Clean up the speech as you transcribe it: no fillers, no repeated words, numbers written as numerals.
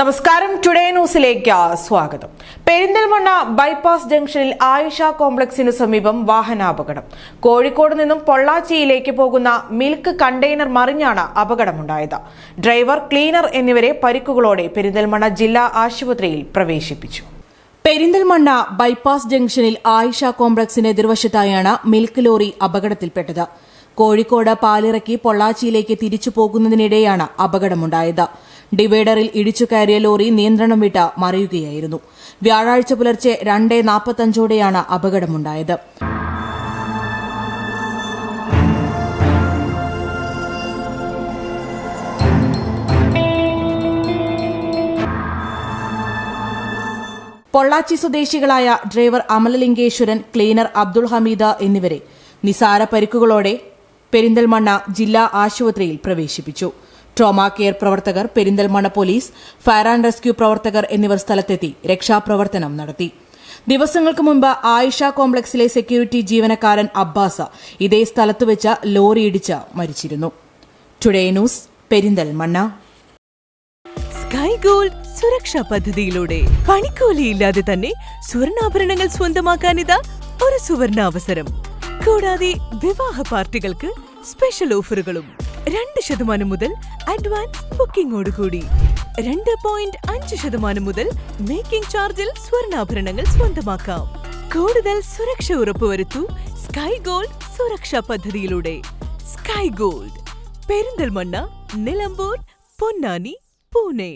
നമസ്കാരം, ടുഡേ ന്യൂസിലേക്ക് സ്വാഗതം. പെരിന്തൽമണ്ണ ബൈപ്പാസ് ജംഗ്ഷനിൽ ആയിഷ കോംപ്ലക്സിന് സമീപം വാഹനാപകടം. കോഴിക്കോട് നിന്നും പൊള്ളാച്ചിയിലേക്ക് പോകുന്ന മിൽക്ക് കണ്ടെയ്നർ മറിഞ്ഞാണ് അപകടമുണ്ടായത്. ഡ്രൈവർ, ക്ലീനർ എന്നിവരെ പരിക്കുകളോടെ പെരിന്തൽമണ്ണ ജില്ലാ ആശുപത്രിയിൽ പ്രവേശിപ്പിച്ചു. പെരിന്തൽമണ്ണ ബൈപ്പാസ് ജംഗ്ഷനിൽ ആയിഷ കോംപ്ലക്സിന് എതിർവശത്തായാണ് മിൽക്ക് ലോറി അപകടത്തിൽപ്പെട്ടത്. കോഴിക്കോട് പാലിറക്കി പൊള്ളാച്ചിയിലേക്ക് തിരിച്ചു പോകുന്നതിനിടെയാണ് അപകടമുണ്ടായത്. ഡിവൈഡറിൽ ഇടിച്ചു കയറിയ ലോറി നിയന്ത്രണം വിട്ട് മറിയുകയായിരുന്നു. വ്യാഴാഴ്ച പുലർച്ചെ 2:45ഓടെയാണ് അപകടമുണ്ടായത്. പൊള്ളാച്ചി സ്വദേശികളായ ഡ്രൈവർ അമലലിംഗേശ്വരൻ, ക്ലീനർ അബ്ദുൾ ഹമീദ എന്നിവരെ നിസാര പരിക്കുകളോടെ പെരിന്തൽമണ്ണ ജില്ലാ ആശുപത്രിയിൽ പ്രവേശിപ്പിച്ചു. ട്രോമാ കെയർ പ്രവർത്തകർ, Perinthalmanna police, fire and rescue പ്രവർത്തകർ എന്നിവർ സ്ഥലത്തെത്തി രക്ഷാപ്രവർത്തനം നടത്തി. ദിവസങ്ങൾക്ക് മുമ്പ് ആയിഷ കോംപ്ലക്സിലെ സെക്യൂരിറ്റി ജീവനക്കാരൻ അബ്ബാസ് ഇതേ സ്ഥലത്ത് വെച്ച് ലോറിയിടിച്ച് മരിച്ചിരുന്നു. Today news, Perinthalmanna. Sky gold സുരക്ഷാ പദ്ധതിയിലൂടെ പണിക്കൂലിയില്ലാതെ തന്നെ സ്വർണ്ണാഭരണങ്ങൾ സ്വന്തമാക്കാനിതാ ഒരു സുവർണാവസരം. കൂടാതെ വിവാഹ പാർട്ടികൾക്ക് സ്പെഷ്യൽ ഓഫറുകളും 2% മുതൽ അഡ്വാൻസ് ബുക്കിംഗോടുകൂടി 2.5% മുതൽ മേക്കിംഗ് ചാർജിൽ സ്വർണ്ണാഭരണങ്ങൾ സ്വന്തമാക്കാം. കൂടുതൽ സുരക്ഷ ഉറപ്പുവരുത്തൂ സ്കൈ ഗോൾഡ് സുരക്ഷാ പദ്ധതിയിലൂടെ. Sky gold, Perinthalmanna, Nilambur, Ponnani, Pune.